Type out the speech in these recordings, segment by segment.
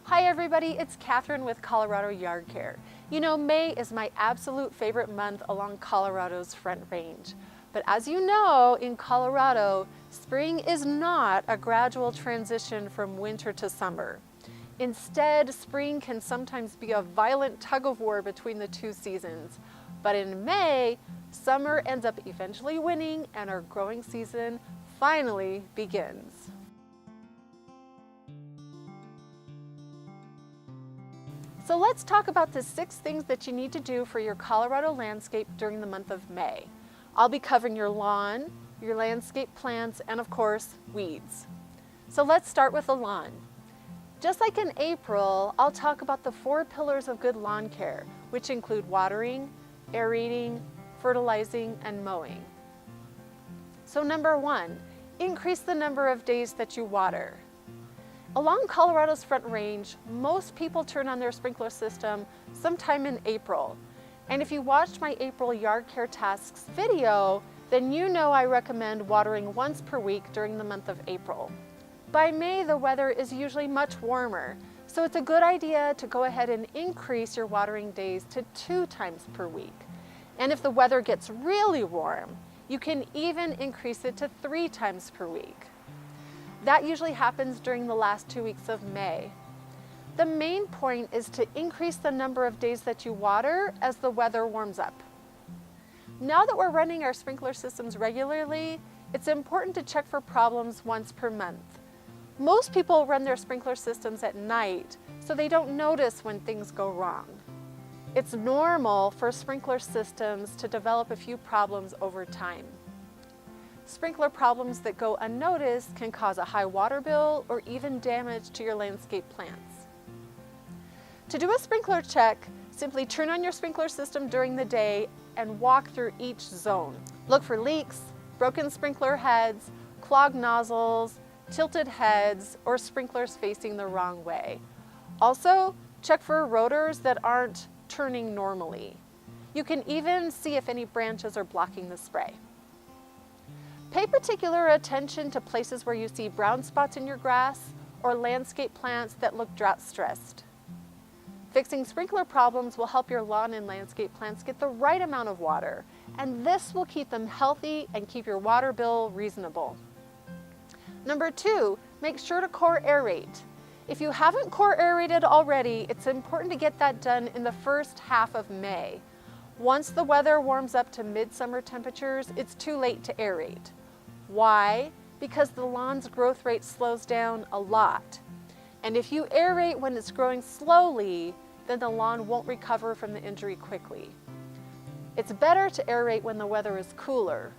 Hi everybody, it's Catherine with Colorado Yard Care. You know, May is my absolute favorite month along Colorado's Front Range. But as you know, in Colorado, spring is not a gradual transition from winter to summer. Instead, spring can sometimes be a violent tug-of-war between the two seasons. But in May, summer ends up eventually winning and our growing season finally begins. So let's talk about the 6 things that you need to do for your Colorado landscape during the month of May. I'll be covering your lawn, your landscape plants, and of course, weeds. So let's start with the lawn. Just like in April, I'll talk about the 4 pillars of good lawn care, which include watering, aerating, fertilizing, and mowing. So number 1, increase the number of days that you water. Along Colorado's Front Range, most people turn on their sprinkler system sometime in April. And if you watched my April yard care tasks video, then you know I recommend watering once per week during the month of April. By May, the weather is usually much warmer, so it's a good idea to go ahead and increase your watering days to 2 times per week. And if the weather gets really warm, you can even increase it to 3 times per week. That usually happens during the last 2 weeks of May. The main point is to increase the number of days that you water as the weather warms up. Now that we're running our sprinkler systems regularly, it's important to check for problems once per month. Most people run their sprinkler systems at night, so they don't notice when things go wrong. It's normal for sprinkler systems to develop a few problems over time. Sprinkler problems that go unnoticed can cause a high water bill or even damage to your landscape plants. To do a sprinkler check, simply turn on your sprinkler system during the day and walk through each zone. Look for leaks, broken sprinkler heads, clogged nozzles, tilted heads, or sprinklers facing the wrong way. Also, check for rotors that aren't turning normally. You can even see if any branches are blocking the spray. Pay particular attention to places where you see brown spots in your grass or landscape plants that look drought stressed. Fixing sprinkler problems will help your lawn and landscape plants get the right amount of water, and this will keep them healthy and keep your water bill reasonable. Number 2, make sure to core aerate. If you haven't core aerated already, it's important to get that done in the first half of May. Once the weather warms up to midsummer temperatures, it's too late to aerate. Why? Because the lawn's growth rate slows down a lot. And if you aerate when it's growing slowly, then the lawn won't recover from the injury quickly. It's better to aerate when the weather is cooler.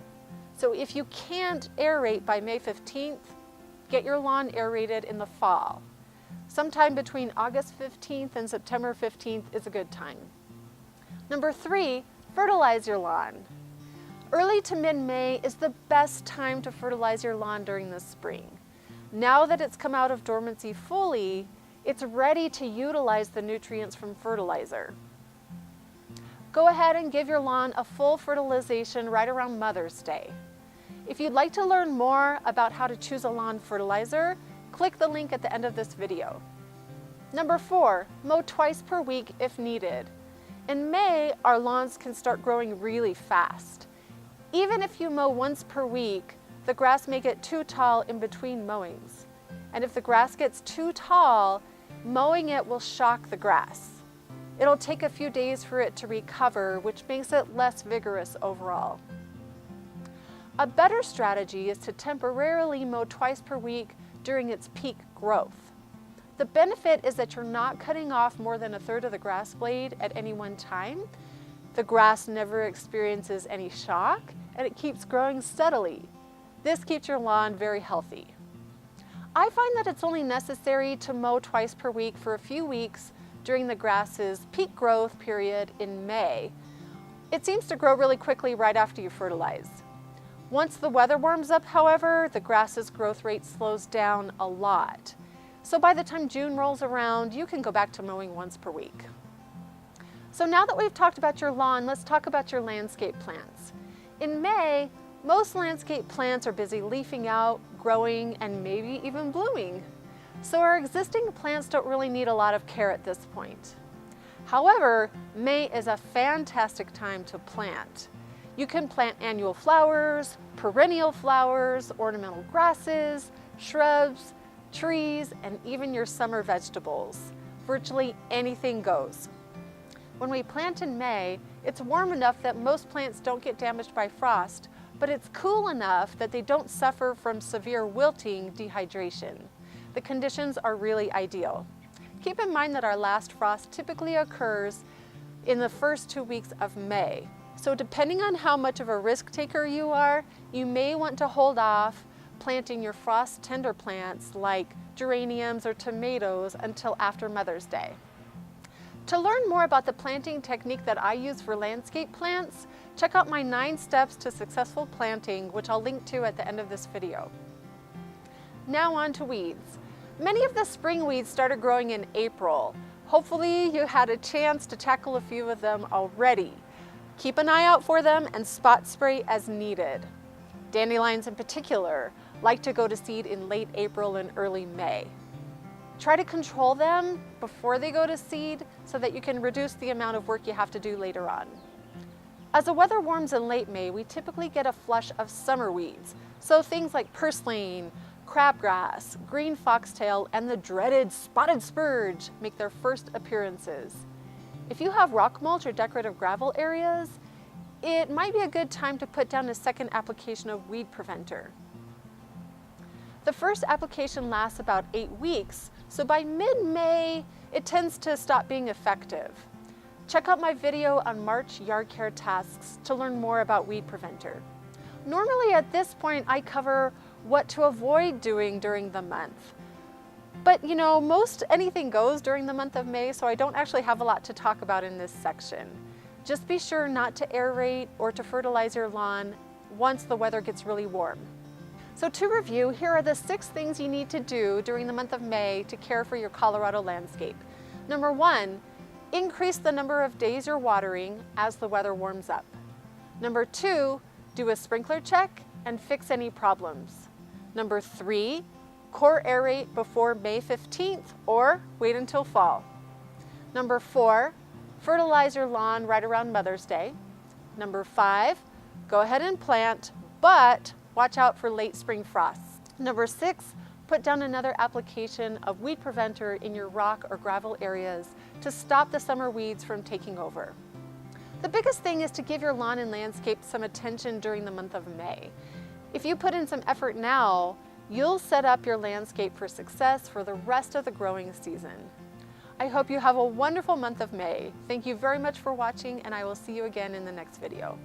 So if you can't aerate by May 15th, get your lawn aerated in the fall. Sometime between August 15th and September 15th is a good time. Number 3, fertilize your lawn. Early to mid-May is the best time to fertilize your lawn during the spring. Now that it's come out of dormancy fully, it's ready to utilize the nutrients from fertilizer. Go ahead and give your lawn a full fertilization right around Mother's Day. If you'd like to learn more about how to choose a lawn fertilizer, click the link at the end of this video. Number 4, mow twice per week if needed. In May, our lawns can start growing really fast. Even if you mow once per week, the grass may get too tall in between mowings. And if the grass gets too tall, mowing it will shock the grass. It'll take a few days for it to recover, which makes it less vigorous overall. A better strategy is to temporarily mow twice per week during its peak growth. The benefit is that you're not cutting off more than 1/3 of the grass blade at any one time. The grass never experiences any shock, and it keeps growing steadily. This keeps your lawn very healthy. I find that it's only necessary to mow twice per week for a few weeks during the grass's peak growth period in May. It seems to grow really quickly right after you fertilize. Once the weather warms up, however, the grass's growth rate slows down a lot. So by the time June rolls around, you can go back to mowing once per week. So now that we've talked about your lawn, let's talk about your landscape plants. In May, most landscape plants are busy leafing out, growing, and maybe even blooming. So our existing plants don't really need a lot of care at this point. However, May is a fantastic time to plant. You can plant annual flowers, perennial flowers, ornamental grasses, shrubs, trees, and even your summer vegetables. Virtually anything goes. When we plant in May, it's warm enough that most plants don't get damaged by frost, but it's cool enough that they don't suffer from severe wilting dehydration. The conditions are really ideal. Keep in mind that our last frost typically occurs in the first 2 weeks of May. So depending on how much of a risk taker you are, you may want to hold off planting your frost tender plants like geraniums or tomatoes until after Mother's Day. To learn more about the planting technique that I use for landscape plants, check out my 9 steps to successful planting, which I'll link to at the end of this video. Now on to weeds. Many of the spring weeds started growing in April. Hopefully you had a chance to tackle a few of them already. Keep an eye out for them and spot spray as needed. Dandelions in particular like to go to seed in late April and early May. Try to control them before they go to seed so that you can reduce the amount of work you have to do later on. As the weather warms in late May, we typically get a flush of summer weeds. So things like purslane, crabgrass, green foxtail, and the dreaded spotted spurge make their first appearances. If you have rock mulch or decorative gravel areas, it might be a good time to put down a second application of weed preventer. The first application lasts about 8 weeks, so by mid-May, it tends to stop being effective. Check out my video on March yard care tasks to learn more about weed preventer. Normally at this point, I cover what to avoid doing during the month. But you know, most anything goes during the month of May, so I don't actually have a lot to talk about in this section. Just be sure not to aerate or to fertilize your lawn once the weather gets really warm. So to review, here are the 6 things you need to do during the month of May to care for your Colorado landscape. Number 1, increase the number of days you're watering as the weather warms up. Number 2, do a sprinkler check and fix any problems. Number 3, core aerate before May 15th or wait until fall. Number 4, fertilize your lawn right around Mother's Day. Number 5, go ahead and plant, but watch out for late spring frosts. Number 6, put down another application of weed preventer in your rock or gravel areas to stop the summer weeds from taking over. The biggest thing is to give your lawn and landscape some attention during the month of May. If you put in some effort now, you'll set up your landscape for success for the rest of the growing season. I hope you have a wonderful month of May. Thank you very much for watching, and I will see you again in the next video.